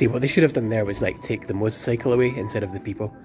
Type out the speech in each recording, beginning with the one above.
See, what they should have done there was like take the motorcycle away instead of the people.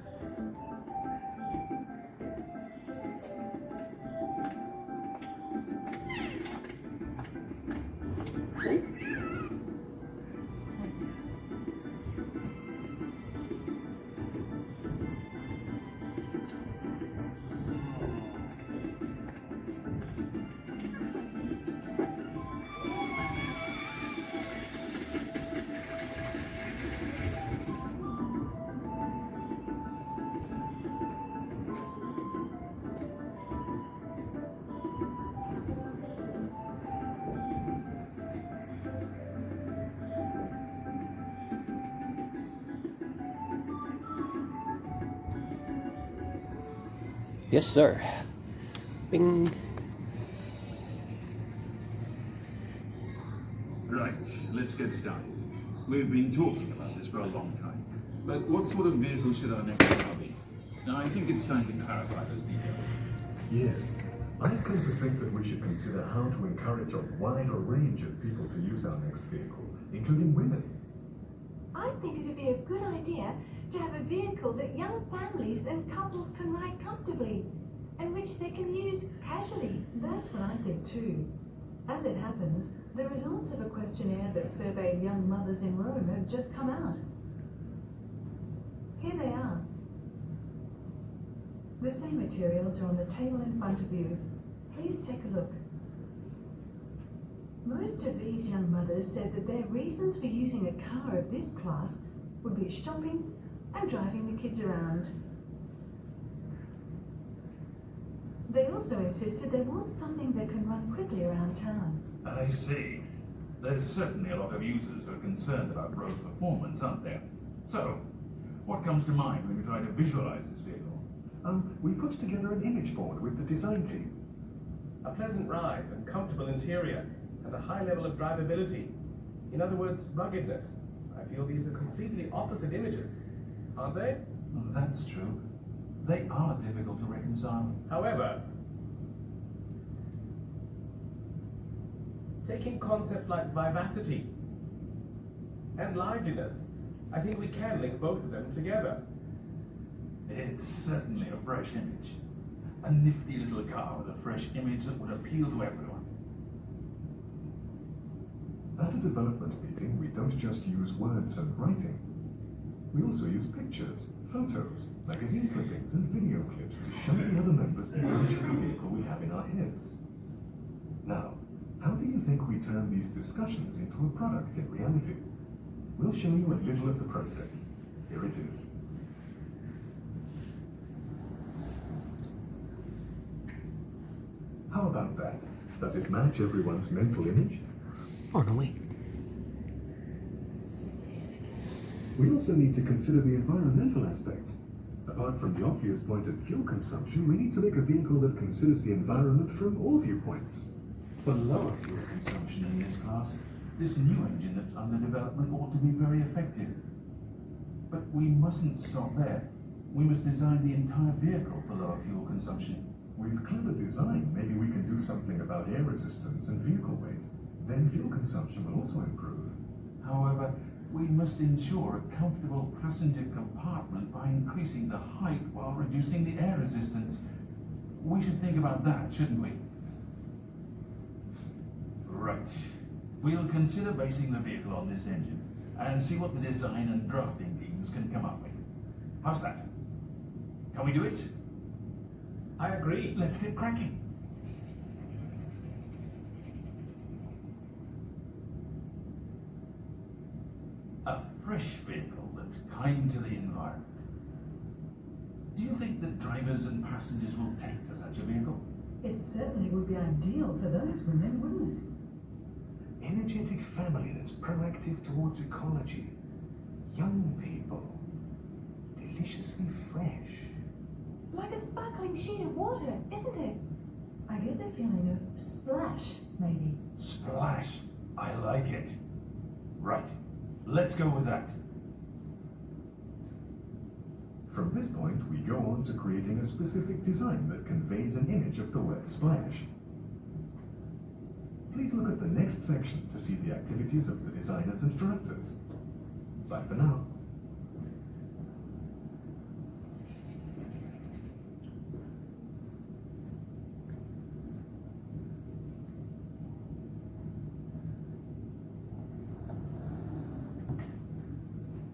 Yes, sir. Bing. Right, let's get started. We've been talking about this for a long time. But what sort of vehicle should our next car be? Now, I think it's time to clarify those details. Yes. I've come to think that we should consider how to encourage a wider range of people to use our next vehicle, including women. I think it'd be a good idea to have a vehicle that young families and couples can ride comfortably, and which they can use casually. That's what I think too. As it happens, the results of a questionnaire that surveyed young mothers in Rome have just come out. Here they are. The same materials are on the table in front of you. Please take a look. Most of these young mothers said that their reasons for using a car of this class would be shopping and driving the kids around. They also insisted they want something that can run quickly around town. I see. There's certainly a lot of users who are concerned about road performance, aren't there? So, what comes to mind when we try to visualize this vehicle? We put together an image board with the design team. A pleasant ride and comfortable interior and a high level of drivability. In other words, ruggedness. I feel these are completely opposite images, aren't they? That's true. They are difficult to reconcile. However, taking concepts like vivacity and liveliness, I think we can link both of them together. It's certainly a fresh image. A nifty little car with a fresh image that would appeal to everyone. At a development meeting, we don't just use words and writing. We also use pictures, photos, magazine clippings, and video clips to show the other members the image of the vehicle we have in our heads. Now, how do you think we turn these discussions into a product in reality? We'll show you a little of the process. Here it is. How about that? Does it match everyone's mental image? Oh, no way. We also need to consider the environmental aspect. Apart from the obvious point of fuel consumption, we need to make a vehicle that considers the environment from all viewpoints. For lower fuel consumption in this class, this new engine that's under development ought to be very effective. But we mustn't stop there. We must design the entire vehicle for lower fuel consumption. With clever design, maybe we can do something about air resistance and vehicle weight. Then fuel consumption will also improve. However, we must ensure a comfortable passenger compartment by increasing the height while reducing the air resistance. We should think about that, shouldn't we? Right. We'll consider basing the vehicle on this engine and see what the design and drafting teams can come up with. How's that? Can we do it? I agree. Let's get cracking. A fresh vehicle that's kind to the environment. Do you think that drivers and passengers will take to such a vehicle? It certainly would be ideal for those women, wouldn't it? Energetic family that's proactive towards ecology. Young people. Deliciously fresh. Like a sparkling sheet of water, isn't it? I get the feeling of splash, maybe. Splash. I like it. Right. Let's go with that. From this point, we go on to creating a specific design that conveys an image of the word splash. Please look at the next section to see the activities of the designers and drafters. Bye for now.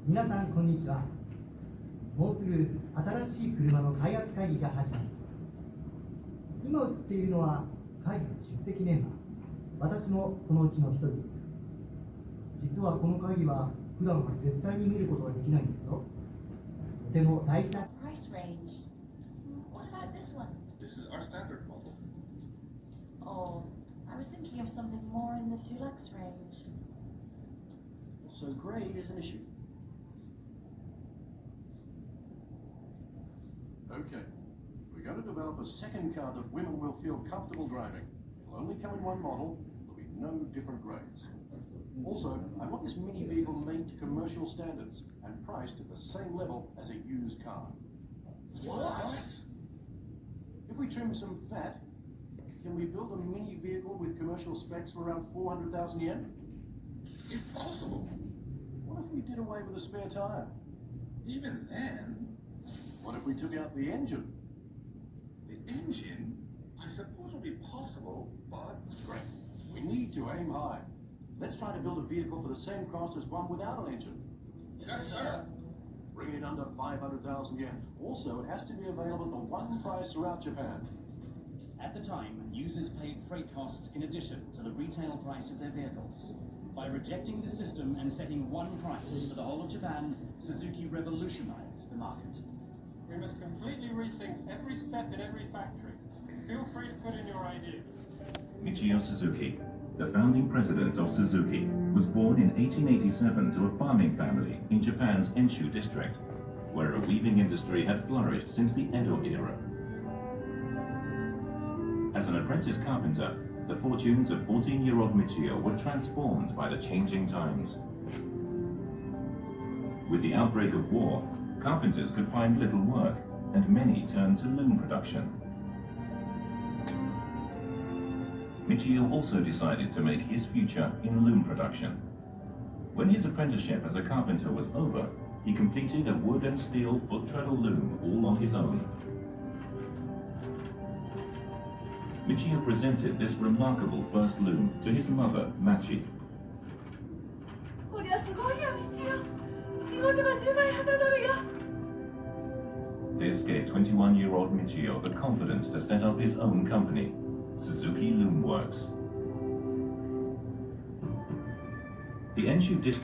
皆さんこんにちは。もうすぐ新しい車の開発会議が始まります。今映っているのは会議の出席メンバー。私もそのうちの一人です。実はこの会議は普段は絶対に見ることができないんですよ。とても大事な Price range. What about this one? This is our standard model. Oh, I was thinking of something more in the deluxe range. So grade is an issue. Okay, we're going to develop a second car that women will feel comfortable driving. It'll only come in one model, there'll be no different grades. Also, I want this mini vehicle made to commercial standards and priced at the same level as a used car. What? If we trim some fat, can we build a mini vehicle with commercial specs for around 400,000 yen? Impossible. What if we did away with a spare tire? Even then, What if we took out the engine? the engine, I suppose, would be possible, but Great. We need to aim high. Let's try to build a vehicle for the same cost as one without an engine. yes, sir. Bring it under 500,000 yen. Also, it has to be available at the one price throughout Japan. At the time, users paid freight costs in addition to the retail price of their vehicles. By rejecting the system and setting one price for the whole of Japan, Suzuki revolutionized the market. We must completely rethink every step in every factory. Feel free to put in your ideas. Michio Suzuki, the founding president of Suzuki, was born in 1887 to a farming family in Japan's Enshu district, where a weaving industry had flourished since the Edo era. As an apprentice carpenter, the fortunes of 14-year-old Michio were transformed by the changing times. With the outbreak of war, carpenters could find little work, and many turned to loom production. Michio also decided to make his future in loom production. When his apprenticeship as a carpenter was over, he completed a wood and steel foot treadle loom all on his own. Michio presented this remarkable first loom to his mother, Machi. こりゃすごいよ、道よ。仕事が10倍はかどるよ。 This gave 21-year-old Michio the confidence to set up his own company, Suzuki Loom Works. The Enshu district